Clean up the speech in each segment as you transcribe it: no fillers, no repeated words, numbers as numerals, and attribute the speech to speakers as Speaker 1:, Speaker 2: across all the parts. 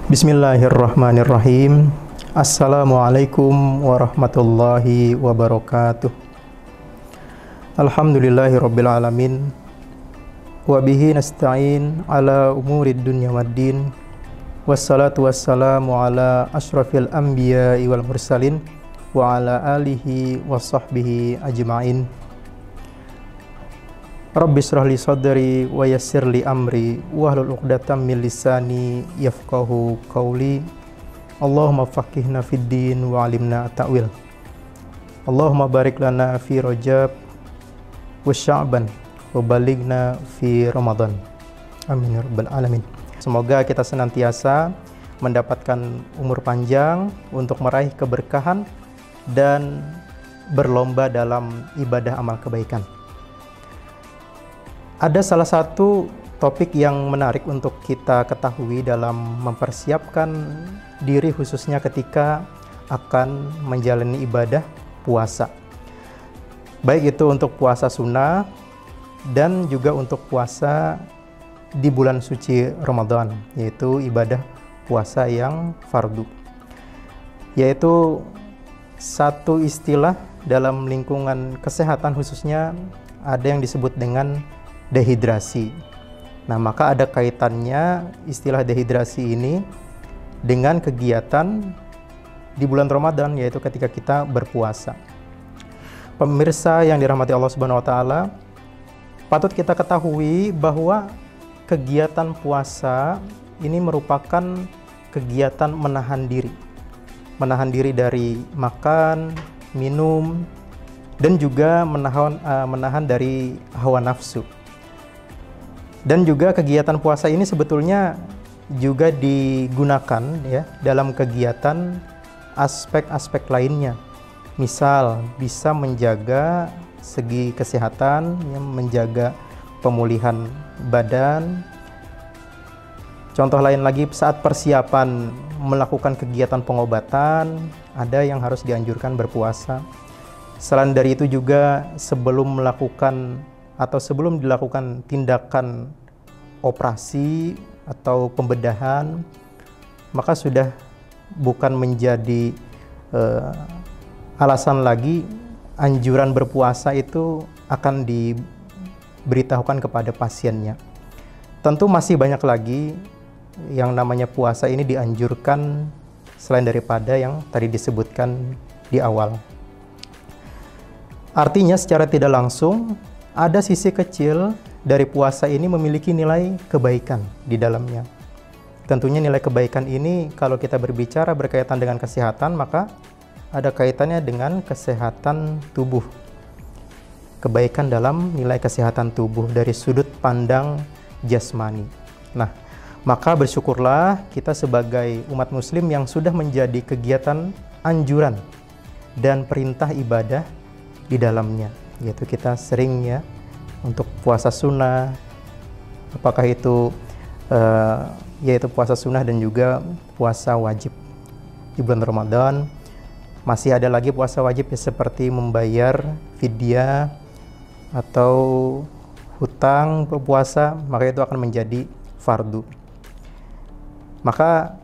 Speaker 1: Bismillahirrahmanirrahim. Assalamualaikum warahmatullahi wabarakatuh. Alhamdulillahirabbil alamin. Wa bihi nasta'in ala umurid dunya waddin. Wassalatu wassalamu ala asyrafil anbiya'i wal mursalin wa ala alihi wa sahbihi ajma'in. Rabbi shrah li sadri wa yassir li amri wahlul 'uqdatam min lisani yafqahu qawli. Allahumma faqihna fid din wa 'allimna ta'wil. Allahumma barik lana fi Rajab wa Sya'ban wa balighna fi Ramadan. Amin ya rabbal alamin. Semoga kita senantiasa mendapatkan umur panjang untuk meraih keberkahan dan berlomba dalam ibadah amal kebaikan. Ada salah satu topik yang menarik untuk kita ketahui dalam mempersiapkan diri khususnya ketika akan menjalani ibadah puasa. Baik itu untuk puasa sunnah dan juga untuk puasa di bulan suci Ramadan, yaitu ibadah puasa yang fardu. Yaitu satu istilah dalam lingkungan kesehatan khususnya ada yang disebut dengan dehidrasi. Nah, maka ada kaitannya istilah dehidrasi ini dengan kegiatan di bulan Ramadan, yaitu ketika kita berpuasa. Pemirsa yang dirahmati Allah Subhanahu wa taala, patut kita ketahui bahwa kegiatan puasa ini merupakan kegiatan menahan diri. Menahan diri dari makan, minum, dan juga menahan dari hawa nafsu. Dan juga kegiatan puasa ini sebetulnya juga digunakan ya dalam kegiatan aspek-aspek lainnya. Misal bisa menjaga segi kesehatan, ya, menjaga pemulihan badan. Contoh lain lagi saat persiapan melakukan kegiatan pengobatan, ada yang harus dianjurkan berpuasa. Selain dari itu juga sebelum dilakukan tindakan operasi atau pembedahan, maka sudah bukan menjadi alasan lagi anjuran berpuasa itu akan diberitahukan kepada pasiennya. Tentu masih banyak lagi yang namanya puasa ini dianjurkan selain daripada yang tadi disebutkan di awal. Artinya secara tidak langsung ada sisi kecil dari puasa ini memiliki nilai kebaikan di dalamnya. Tentunya nilai kebaikan ini kalau kita berbicara berkaitan dengan kesehatan, maka ada kaitannya dengan kesehatan tubuh. Kebaikan dalam nilai kesehatan tubuh dari sudut pandang jasmani. Nah, maka bersyukurlah kita sebagai umat muslim yang sudah menjadi kegiatan anjuran dan perintah ibadah di dalamnya, yaitu kita sering ya untuk puasa sunnah, apakah itu yaitu puasa sunnah dan juga puasa wajib di bulan Ramadan. Masih ada lagi puasa wajib ya, seperti membayar fidyah atau hutang berpuasa, maka itu akan menjadi fardu. Maka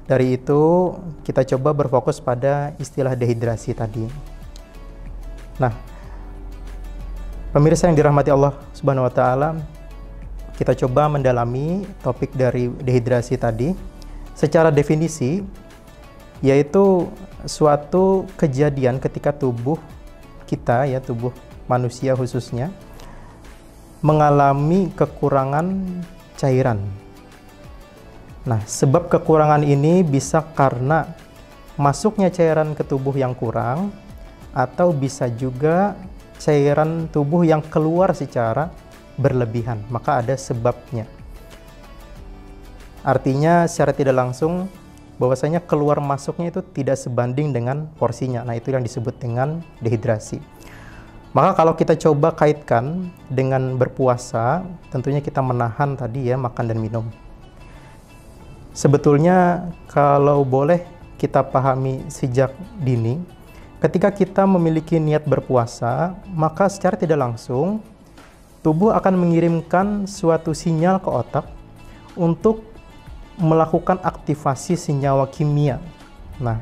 Speaker 1: dari itu kita coba berfokus pada istilah dehidrasi tadi. Nah, pemirsa yang dirahmati Allah Subhanahu wa taala, kita coba mendalami topik dari dehidrasi tadi. Secara definisi, yaitu suatu kejadian ketika tubuh kita, ya tubuh manusia khususnya, mengalami kekurangan cairan. Nah, sebab kekurangan ini bisa karena masuknya cairan ke tubuh yang kurang, atau bisa juga cairan tubuh yang keluar secara berlebihan, maka ada sebabnya. Artinya secara tidak langsung bahwasanya keluar masuknya itu tidak sebanding dengan porsinya. Nah, itu yang disebut dengan dehidrasi. Maka kalau kita coba kaitkan dengan berpuasa, tentunya kita menahan tadi ya makan dan minum. Sebetulnya kalau boleh kita pahami sejak dini, ketika kita memiliki niat berpuasa, maka secara tidak langsung tubuh akan mengirimkan suatu sinyal ke otak untuk melakukan aktivasi senyawa kimia. Nah,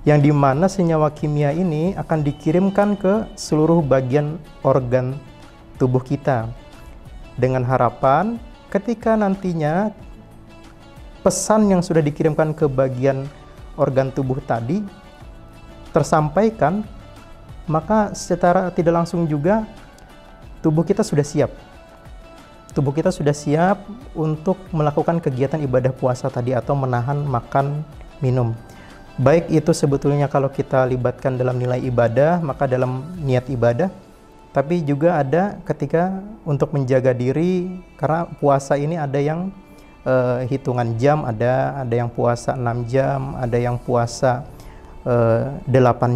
Speaker 1: yang dimana senyawa kimia ini akan dikirimkan ke seluruh bagian organ tubuh kita, dengan harapan ketika nantinya pesan yang sudah dikirimkan ke bagian organ tubuh tadi tersampaikan, maka secara tidak langsung juga tubuh kita sudah siap. Tubuh kita sudah siap untuk melakukan kegiatan ibadah puasa tadi atau menahan makan minum. Baik itu sebetulnya kalau kita libatkan dalam nilai ibadah, maka dalam niat ibadah, tapi juga ada ketika untuk menjaga diri, karena puasa ini ada yang hitungan jam, ada yang puasa 6 jam, ada yang puasa 8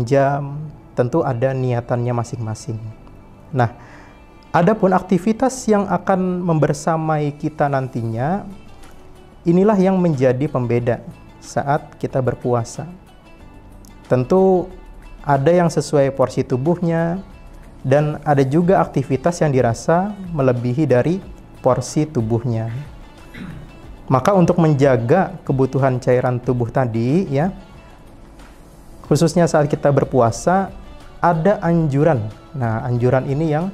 Speaker 1: jam, tentu ada niatannya masing-masing. Nah, adapun aktivitas yang akan membersamai kita nantinya, inilah yang menjadi pembeda saat kita berpuasa. Tentu ada yang sesuai porsi tubuhnya, dan ada juga aktivitas yang dirasa melebihi dari porsi tubuhnya. Maka untuk menjaga kebutuhan cairan tubuh tadi, ya, khususnya saat kita berpuasa, ada anjuran. Nah, anjuran ini yang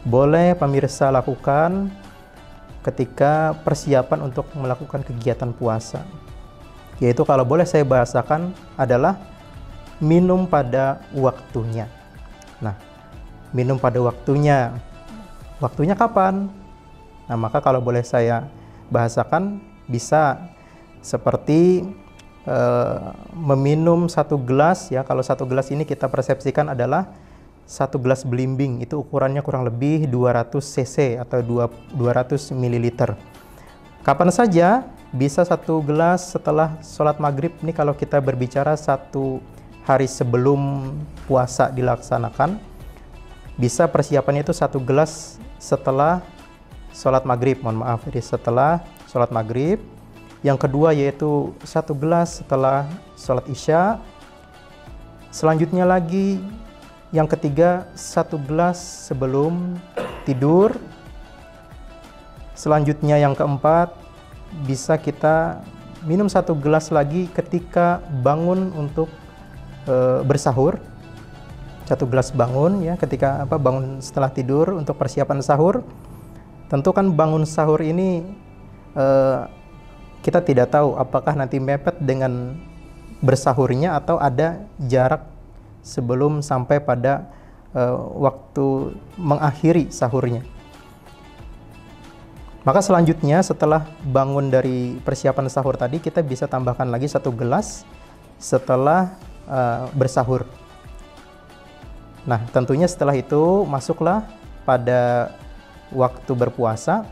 Speaker 1: boleh pemirsa lakukan ketika persiapan untuk melakukan kegiatan puasa. Yaitu kalau boleh saya bahasakan adalah minum pada waktunya. Nah, minum pada waktunya. Waktunya kapan? Nah, maka kalau boleh saya bahasakan bisa seperti meminum 1 gelas, ya. Kalau 1 gelas ini kita persepsikan adalah 1 gelas belimbing, itu ukurannya kurang lebih 200 cc atau 200 ml. Kapan saja, bisa 1 gelas setelah sholat maghrib. Ini kalau kita berbicara 1 hari sebelum puasa dilaksanakan. Bisa persiapannya itu 1 gelas setelah sholat maghrib, mohon maaf, jadi setelah sholat maghrib. Yang kedua yaitu 1 gelas setelah sholat isya. Selanjutnya lagi, yang ketiga 1 gelas sebelum tidur. Selanjutnya yang keempat, bisa kita minum 1 gelas lagi ketika bangun untuk bersahur. 1 gelas bangun, ya, ketika bangun setelah tidur untuk persiapan sahur. Tentu kan bangun sahur ini kita tidak tahu apakah nanti mepet dengan bersahurnya atau ada jarak sebelum sampai pada waktu mengakhiri sahurnya. Maka selanjutnya setelah bangun dari persiapan sahur tadi, kita bisa tambahkan lagi 1 gelas setelah bersahur. Nah, tentunya setelah itu masuklah pada waktu berpuasa.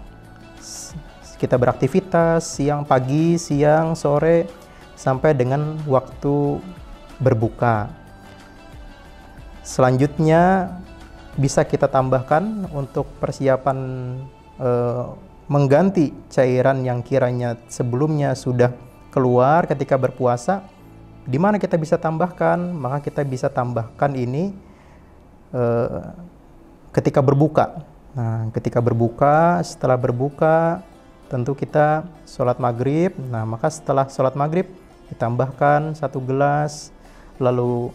Speaker 1: Kita beraktivitas siang, pagi, siang, sore, sampai dengan waktu berbuka. Selanjutnya bisa kita tambahkan untuk persiapan mengganti cairan yang kiranya sebelumnya sudah keluar ketika berpuasa. Di mana kita bisa tambahkan? Maka kita bisa tambahkan ini ketika berbuka. Nah, ketika berbuka, setelah berbuka, tentu kita sholat maghrib. Nah, maka setelah sholat maghrib ditambahkan 1 gelas. Lalu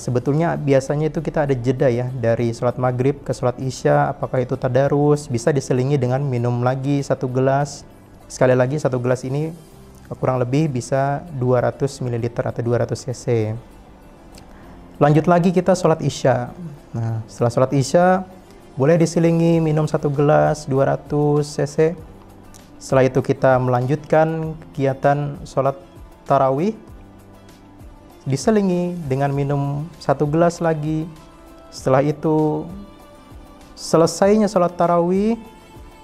Speaker 1: sebetulnya biasanya itu kita ada jeda, ya, dari sholat maghrib ke sholat isya. Apakah itu tadarus, bisa diselingi dengan minum lagi 1 gelas. Sekali lagi 1 gelas ini kurang lebih bisa 200 ml atau 200 cc. Lanjut lagi kita sholat isya. Nah, setelah sholat isya boleh diselingi minum 1 gelas 200 cc. Setelah itu kita melanjutkan kegiatan sholat tarawih, diselingi dengan minum 1 gelas lagi. Setelah itu selesainya sholat tarawih,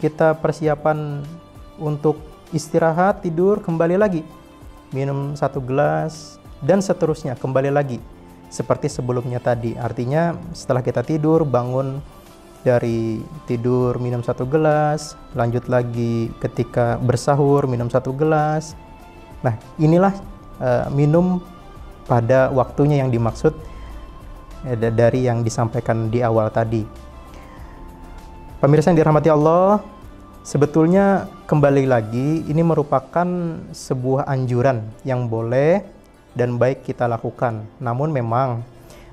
Speaker 1: kita persiapan untuk istirahat, tidur, kembali lagi minum 1 gelas, dan seterusnya kembali lagi seperti sebelumnya tadi. Artinya setelah kita tidur, bangun dari tidur minum 1 gelas, lanjut lagi ketika bersahur minum 1 gelas. Nah, inilah minum pada waktunya yang dimaksud dari yang disampaikan di awal tadi. Pemirsa yang dirahmati Allah, Sebetulnya kembali lagi ini merupakan sebuah anjuran yang boleh dan baik kita lakukan. Namun memang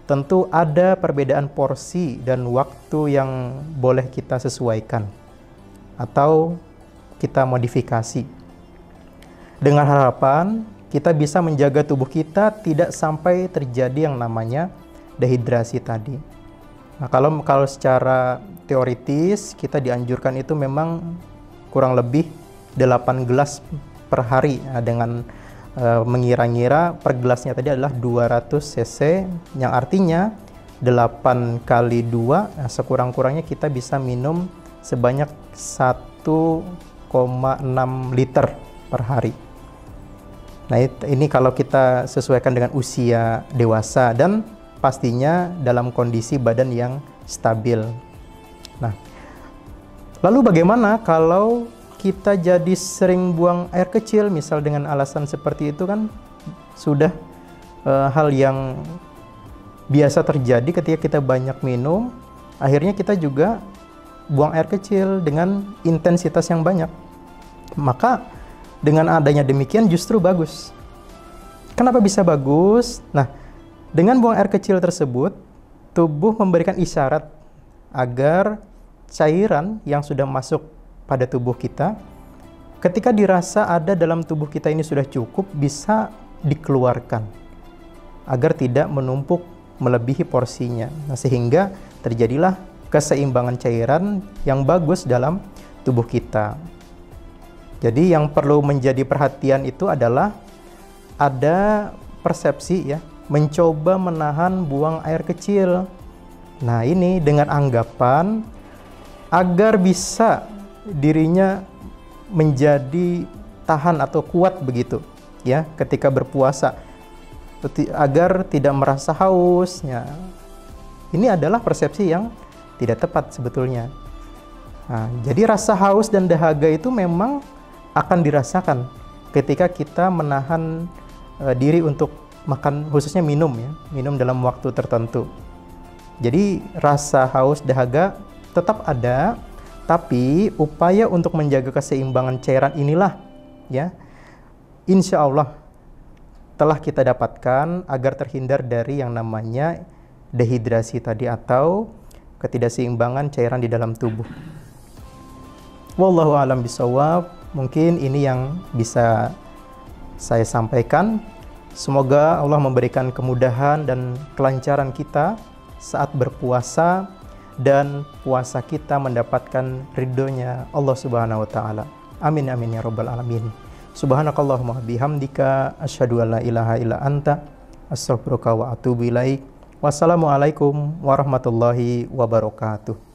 Speaker 1: tentu ada perbedaan porsi dan waktu yang boleh kita sesuaikan atau kita modifikasi. Dengan harapan kita bisa menjaga tubuh kita tidak sampai terjadi yang namanya dehidrasi tadi. Nah, kalau secara teoritis kita dianjurkan itu memang kurang lebih 8 gelas per hari, nah, dengan mengira-ngira per gelasnya tadi adalah 200 cc, yang artinya 8 kali 2, nah, sekurang-kurangnya kita bisa minum sebanyak 1,6 liter per hari. Nah, ini kalau kita sesuaikan dengan usia dewasa dan pastinya dalam kondisi badan yang stabil. Nah, lalu bagaimana kalau kita jadi sering buang air kecil, misal dengan alasan seperti itu kan sudah hal yang biasa terjadi ketika kita banyak minum, akhirnya kita juga buang air kecil dengan intensitas yang banyak. Maka dengan adanya demikian justru bagus. Kenapa bisa bagus? Nah, dengan buang air kecil tersebut, tubuh memberikan isyarat agar cairan yang sudah masuk pada tubuh kita, ketika dirasa ada dalam tubuh kita ini sudah cukup, bisa dikeluarkan agar tidak menumpuk melebihi porsinya. Nah, sehingga terjadilah keseimbangan cairan yang bagus dalam tubuh kita. Jadi yang perlu menjadi perhatian itu adalah ada persepsi ya, mencoba menahan buang air kecil. Nah, ini dengan anggapan agar bisa dirinya menjadi tahan atau kuat begitu ya ketika berpuasa, agar tidak merasa haus ya. Ini adalah persepsi yang tidak tepat sebetulnya. Nah, jadi rasa haus dan dahaga itu memang akan dirasakan ketika kita menahan diri untuk makan, khususnya minum ya, minum dalam waktu tertentu. Jadi rasa haus dahaga tetap ada, tapi upaya untuk menjaga keseimbangan cairan inilah ya, insya Allah telah kita dapatkan agar terhindar dari yang namanya dehidrasi tadi atau ketidakseimbangan cairan di dalam tubuh. Wallahu a'lam bishawab. Mungkin ini yang bisa saya sampaikan. Semoga Allah memberikan kemudahan dan kelancaran kita saat berpuasa dan puasa kita mendapatkan ridhonya Allah Subhanahu wa taala. Amin amin ya rabbal alamin. Subhanakallahumma bihamdika asyhadu an la ilaha illa anta astaghfiruka wa atubu ilaik. Wassalamualaikum warahmatullahi wabarakatuh.